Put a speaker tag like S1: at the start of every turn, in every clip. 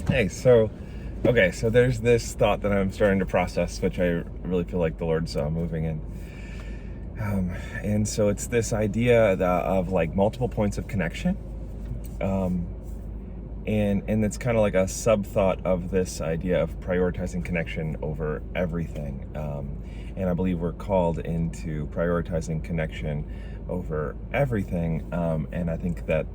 S1: Hey, so there's this thought that I'm starting to process, which I really feel like the Lord's moving in. And so it's this idea of like multiple points of connection. Um, and it's kind of like a sub thought of this idea of prioritizing connection over everything. And I believe we're called into prioritizing connection over everything. And I think that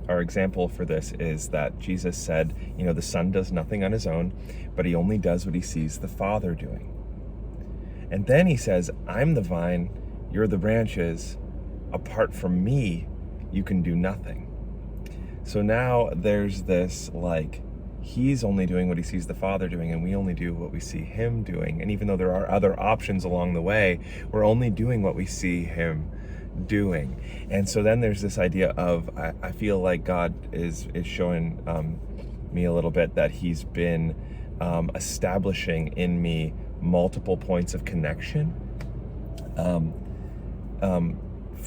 S1: our example for this is that Jesus said, the Son does nothing on his own, but he only does what he sees the Father doing. And then he says, I'm the vine, you're the branches. Apart from me, you can do nothing. So now there's this like, he's only doing what he sees the Father doing, and we only do what we see him doing. And even though there are other options along the way, we're only doing what we see him doing. And so then there's this idea of, I feel like God is showing me a little bit that he's been establishing in me multiple points of connection for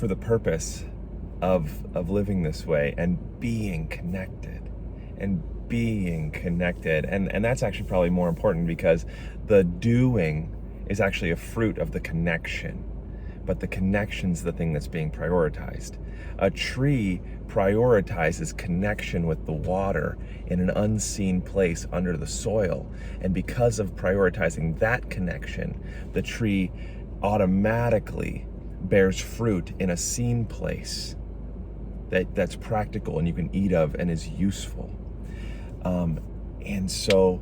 S1: the purpose of living this way and being connected and that's actually probably more important, because the doing is actually a fruit of the connection, but the connection's the thing that's being prioritized. A tree prioritizes connection with the water in an unseen place under the soil, and because of prioritizing that connection, the tree automatically bears fruit in a seen place that's practical and you can eat of and is useful. And so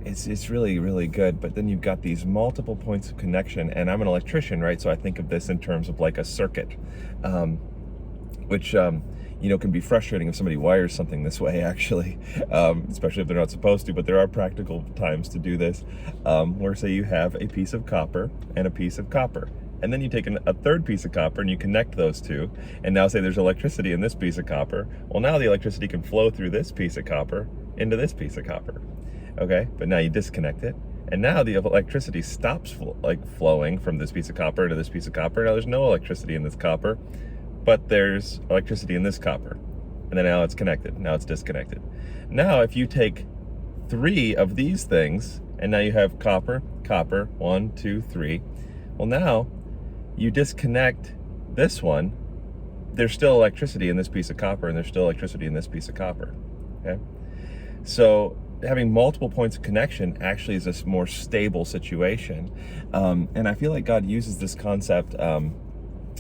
S1: it's really, really good. But then you've got these multiple points of connection, and I'm an electrician, right? So I think of this in terms of like a circuit, which can be frustrating if somebody wires something this way, actually, especially if they're not supposed to. But there are practical times to do this, where say you have a piece of copper and a piece of copper. And then you take a third piece of copper and you connect those two. And now say there's electricity in this piece of copper. Well, now the electricity can flow through this piece of copper into this piece of copper. Okay, but now you disconnect it. And now the electricity stops flowing from this piece of copper to this piece of copper. Now there's no electricity in this copper, but there's electricity in this copper. And then now it's connected. Now it's disconnected. Now if you take 3 of these things, and now you have copper, 1, 2, 3. Well, now you disconnect this one, there's still electricity in this piece of copper, and there's still electricity in this piece of copper. Okay, so having multiple points of connection actually is a more stable situation, and I feel like God uses this concept, and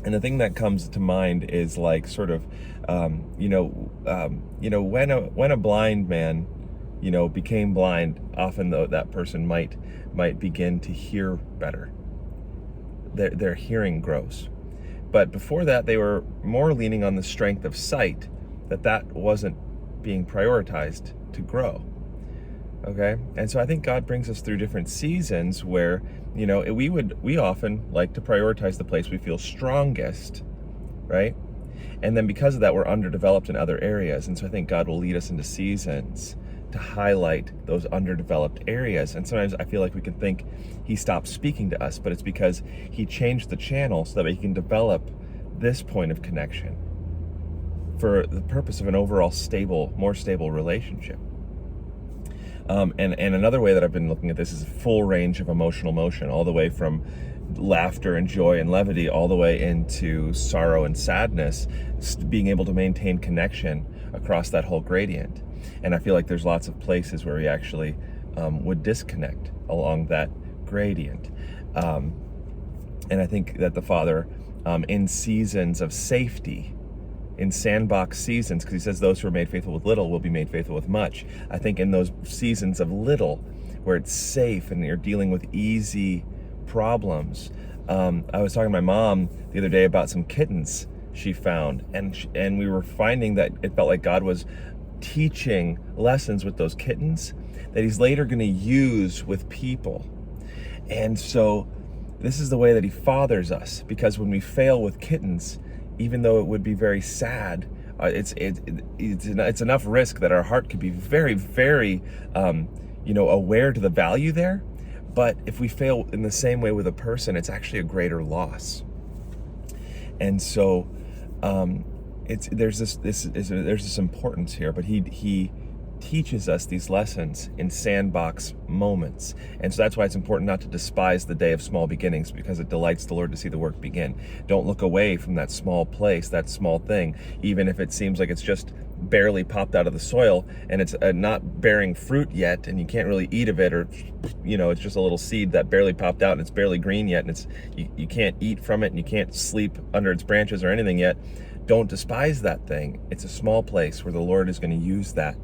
S1: the thing that comes to mind is like sort of when a blind man became blind, often though that person might begin to hear better. Their hearing grows. But before that, they were more leaning on the strength of sight, that wasn't being prioritized to grow. Okay? And so I think God brings us through different seasons where, we often like to prioritize the place we feel strongest, right? And then because of that, we're underdeveloped in other areas. And so I think God will lead us into seasons to highlight those underdeveloped areas. And sometimes I feel like we can think he stopped speaking to us, but it's because he changed the channel so that he can develop this point of connection for the purpose of an overall more stable relationship. And another way that I've been looking at this is a full range of emotional motion, all the way from laughter and joy and levity all the way into sorrow and sadness, being able to maintain connection across that whole gradient. And I feel like there's lots of places where we actually would disconnect along that gradient. And I think that the Father, in seasons of safety, in sandbox seasons, because he says those who are made faithful with little will be made faithful with much. I think in those seasons of little, where it's safe and you're dealing with easy problems. I was talking to my mom the other day about some kittens she found, and we were finding that it felt like God was teaching lessons with those kittens that he's later going to use with people. And so this is the way that he fathers us, because when we fail with kittens, even though it would be very sad, it's enough risk that our heart could be very, very aware to the value there. But if we fail in the same way with a person, it's actually a greater loss. And so there's this importance here, but he teaches us these lessons in sandbox moments. And so that's why it's important not to despise the day of small beginnings, because it delights the Lord to see the work begin. Don't look away from that small place, that small thing, even if it seems like it's just barely popped out of the soil and it's not bearing fruit yet and you can't really eat of it, or it's just a little seed that barely popped out and it's barely green yet, and it's you can't eat from it and you can't sleep under its branches or anything yet. Don't despise that thing. It's a small place where the Lord is going to use that.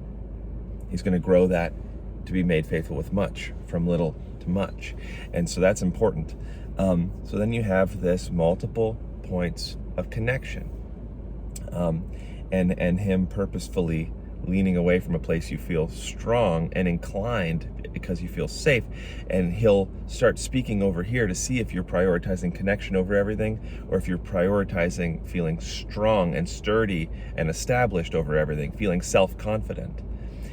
S1: He's going to grow that to be made faithful with much, from little to much. And so that's important. So then you have this multiple points of connection, and him purposefully leaning away from a place you feel strong and inclined because you feel safe. And he'll start speaking over here to see if you're prioritizing connection over everything, or if you're prioritizing feeling strong and sturdy and established over everything, feeling self-confident.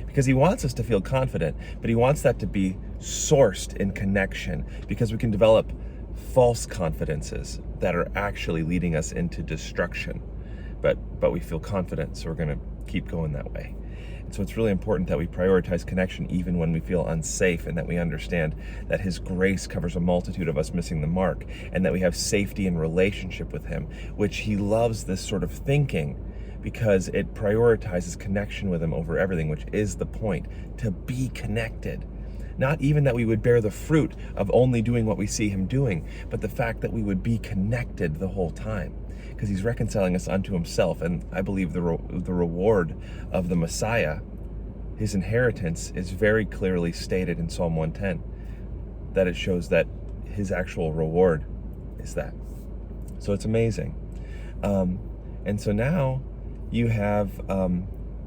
S1: Because he wants us to feel confident, but he wants that to be sourced in connection, because we can develop false confidences that are actually leading us into destruction. But we feel confident, so we're going to keep going that way. And so it's really important that we prioritize connection even when we feel unsafe, and that we understand that his grace covers a multitude of us missing the mark, and that we have safety in relationship with him, which he loves this sort of thinking, because it prioritizes connection with him over everything, which is the point, to be connected. Not even that we would bear the fruit of only doing what we see him doing, but the fact that we would be connected the whole time, because he's reconciling us unto himself. And I believe the reward of the Messiah, his inheritance, is very clearly stated in Psalm 110, that it shows that his actual reward is that. So it's amazing. And so now you have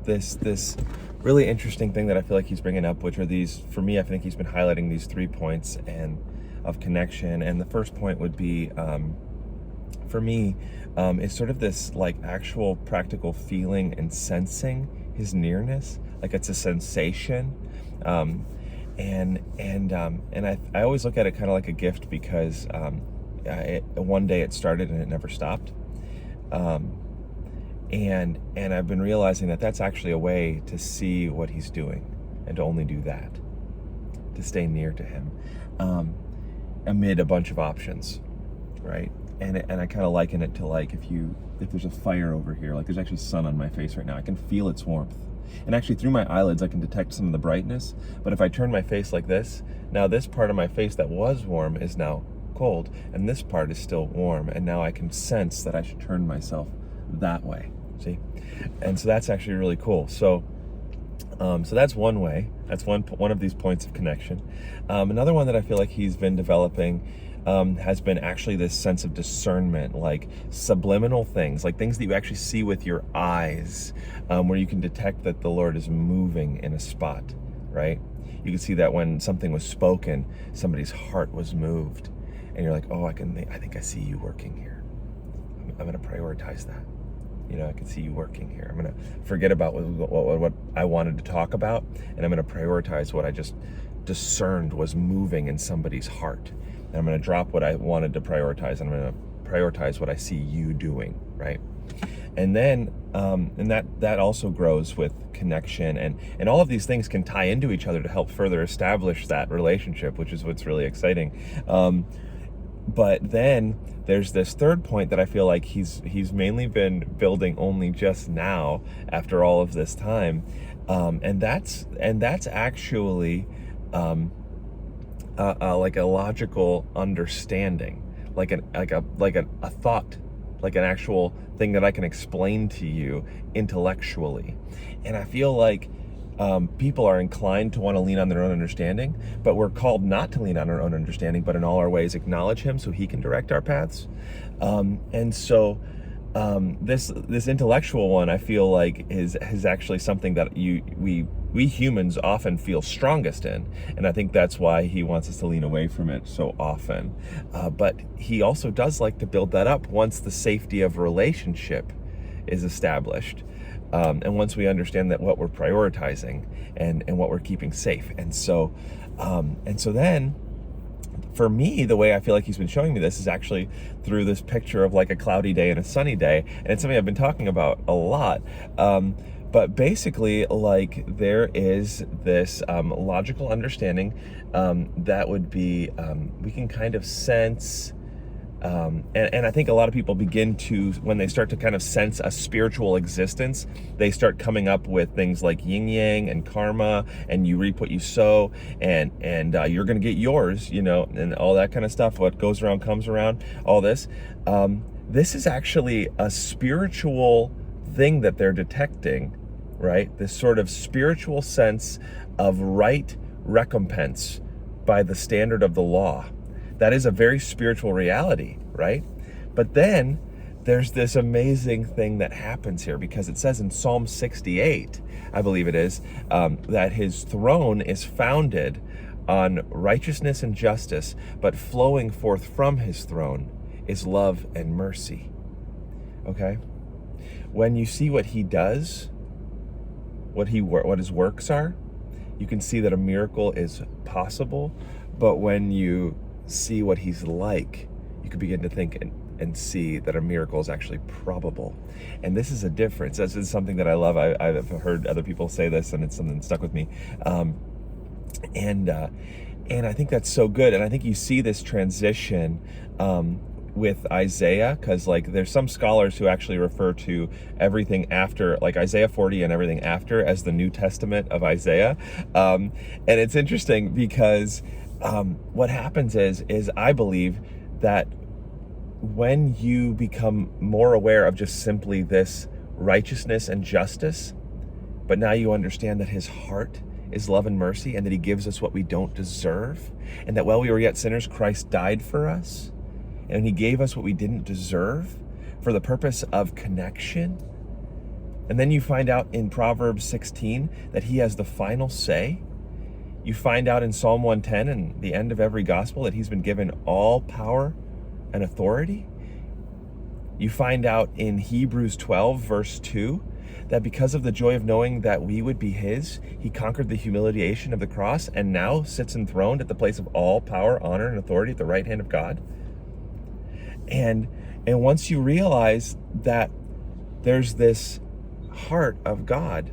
S1: this really interesting thing that I feel like he's bringing up, which are these, for me, I think he's been highlighting these 3 points and of connection. And the first point would be, for me, is sort of this like actual practical feeling and sensing his nearness, like it's a sensation. And I always look at it kind of like a gift, because one day it started and it never stopped. And I've been realizing that that's actually a way to see what he's doing, and to only do that, to stay near to him, amid a bunch of options, right? And I kind of liken it to like if there's a fire over here, like there's actually sun on my face right now. I can feel its warmth, and actually through my eyelids I can detect some of the brightness. But if I turn my face like this, now this part of my face that was warm is now cold, and this part is still warm, and now I can sense that I should turn myself that way. See? And so that's actually really cool. So that's one way. That's one of these points of connection. Another one that I feel like he's been developing has been actually this sense of discernment, like subliminal things, like things that you actually see with your eyes, where you can detect that the Lord is moving in a spot, right? You can see that when something was spoken, somebody's heart was moved, and you're like, oh, I think I see you working here. I'm going to prioritize that. I can see you working here. I'm going to forget about what I wanted to talk about, and I'm going to prioritize what I just discerned was moving in somebody's heart. And I'm going to drop what I wanted to prioritize, and I'm going to prioritize what I see you doing, right? And then, and that also grows with connection, and all of these things can tie into each other to help further establish that relationship, which is what's really exciting. But then there's this third point that I feel like he's mainly been building only just now after all of this time, and that's actually like a logical understanding, like a thought, like an actual thing that I can explain to you intellectually. And I feel like people are inclined to want to lean on their own understanding, but we're called not to lean on our own understanding, but in all our ways acknowledge him so he can direct our paths. And so this intellectual one, I feel like is actually something that we humans often feel strongest in, and I think that's why he wants us to lean away from it so often. But he also does like to build that up once the safety of relationship is established. And once we understand that what we're prioritizing and what we're keeping safe. And so then, for me, the way I feel like he's been showing me this is actually through this picture of like a cloudy day and a sunny day. And it's something I've been talking about a lot. But basically, like, there is this logical understanding that would be, we can kind of sense, and I think a lot of people begin to, when they start to kind of sense a spiritual existence, they start coming up with things like yin yang and karma, and you reap what you sow, and you're going to get yours, and all that kind of stuff. What goes around comes around. All this. This is actually a spiritual thing that they're detecting, right? This sort of spiritual sense of right recompense by the standard of the law. That is a very spiritual reality, right? But then there's this amazing thing that happens here, because it says in Psalm 68, I believe it is, that his throne is founded on righteousness and justice, but flowing forth from his throne is love and mercy. Okay? When you see what he does, what his works are, you can see that a miracle is possible. But when you see what he's like, you can begin to think and see that a miracle is actually probable. And this is a difference. This is something that I love. I've heard other people say this, and it's something that stuck with me. And I think that's so good. And I think you see this transition with Isaiah, because like there's some scholars who actually refer to everything after, like Isaiah 40 and everything after, as the New Testament of Isaiah. And it's interesting because what happens is I believe that when you become more aware of just simply this righteousness and justice, but now you understand that his heart is love and mercy, and that he gives us what we don't deserve, and that while we were yet sinners, Christ died for us, and he gave us what we didn't deserve for the purpose of connection. And then you find out in Proverbs 16 that he has the final say. You find out in Psalm 110 and the end of every gospel that he's been given all power and authority. You find out in Hebrews 12 verse 2 that because of the joy of knowing that we would be his, he conquered the humiliation of the cross and now sits enthroned at the place of all power, honor, and authority at the right hand of God. And once you realize that there's this heart of God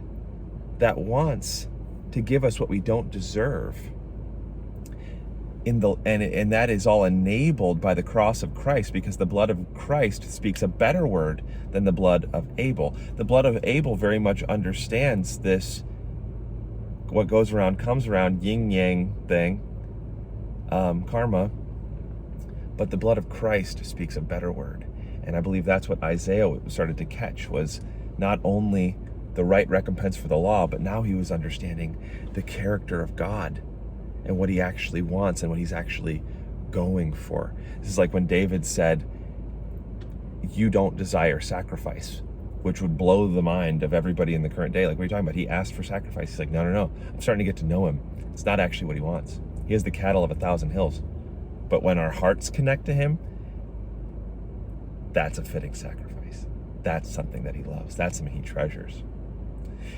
S1: that wants to give us what we don't deserve, and that is all enabled by the cross of Christ, because the blood of Christ speaks a better word than the blood of Abel. The blood of Abel very much understands this, what goes around comes around, yin yang thing, karma. But the blood of Christ speaks a better word. And I believe that's what Isaiah started to catch, was not only the right recompense for the law, but now he was understanding the character of God and what he actually wants and what he's actually going for. This is like when David said, you don't desire sacrifice, which would blow the mind of everybody in the current day. Like, what are you talking about? He asked for sacrifice. He's like, no. I'm starting to get to know him. It's not actually what he wants. He has the cattle of 1,000 hills. But when our hearts connect to him, that's a fitting sacrifice. That's something that he loves. That's something he treasures.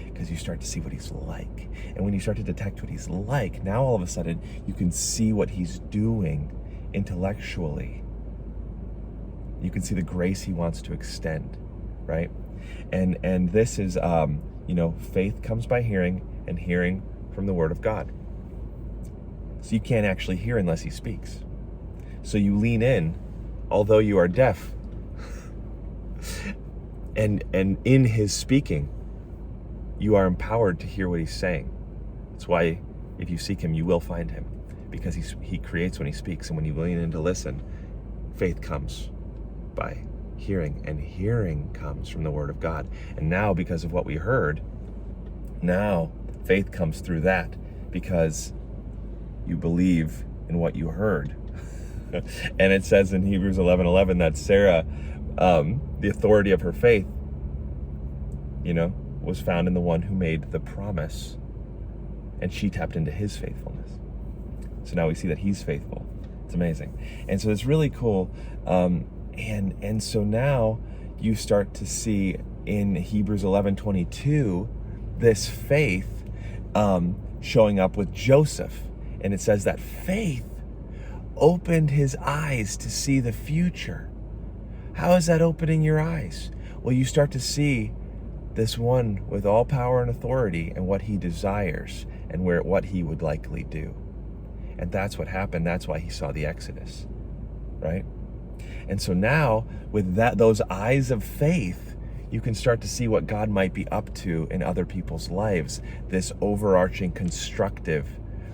S1: Because you start to see what he's like. And when you start to detect what he's like, now all of a sudden you can see what he's doing intellectually. You can see the grace he wants to extend, right? And this is, faith comes by hearing, and hearing from the word of God. So you can't actually hear unless he speaks. So you lean in, although you are deaf. and in his speaking, you are empowered to hear what he's saying. That's why if you seek him, you will find him, because he creates when he speaks. And when you lean in to listen, faith comes by hearing, and hearing comes from the word of God. And now, because of what we heard, now faith comes through that, because you believe in what you heard. And it says in Hebrews 11:11 that Sarah, the authority of her faith, was found in the one who made the promise, and she tapped into his faithfulness. So now we see that he's faithful. It's amazing. And so it's really cool. And so now you start to see in Hebrews 11:22 this faith showing up with Joseph. And it says that faith opened his eyes to see the future. How is that opening your eyes? Well, you start to see this one with all power and authority and what he desires and what he would likely do. And that's what happened. That's why he saw the Exodus, right? And so now, with those eyes of faith, you can start to see what God might be up to in other people's lives, this overarching constructive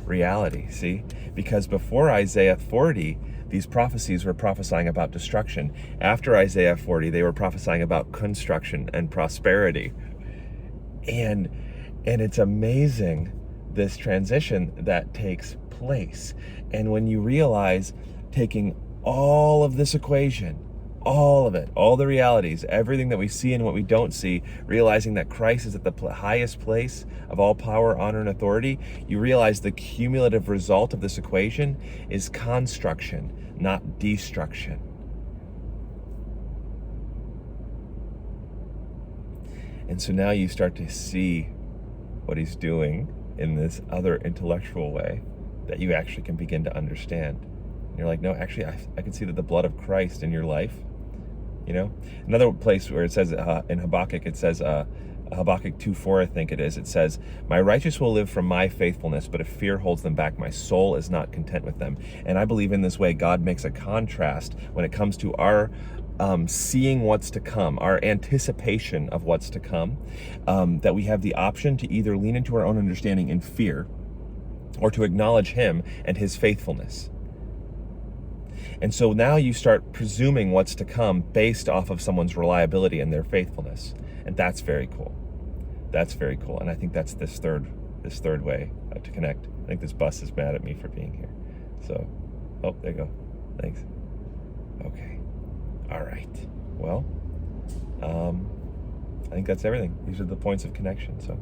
S1: reality, see? Because before Isaiah 40, these prophecies were prophesying about destruction. After Isaiah 40, they were prophesying about construction and prosperity. And it's amazing, this transition that takes place. And when you realize, taking all of this equation, all of it, all the realities, everything that we see and what we don't see, realizing that Christ is at the highest place of all power, honor, and authority, you realize the cumulative result of this equation is construction, not destruction. And so now you start to see what he's doing in this other intellectual way that you actually can begin to understand. And you're like, no, actually, I can see that the blood of Christ in your life, you know? Another place where it says in Habakkuk, it says, Habakkuk 2:4, I think it is, it says, my righteous will live from my faithfulness, but if fear holds them back, my soul is not content with them. And I believe in this way, God makes a contrast when it comes to our seeing what's to come, our anticipation of what's to come, that we have the option to either lean into our own understanding in fear or to acknowledge him and his faithfulness. And so now you start presuming what's to come based off of someone's reliability and their faithfulness. And that's very cool. That's very cool. And I think that's this third way to connect. I think this bus is mad at me for being here. So, oh, there you go. Thanks. Okay. All right. Well, I think that's everything. These are the points of connection. So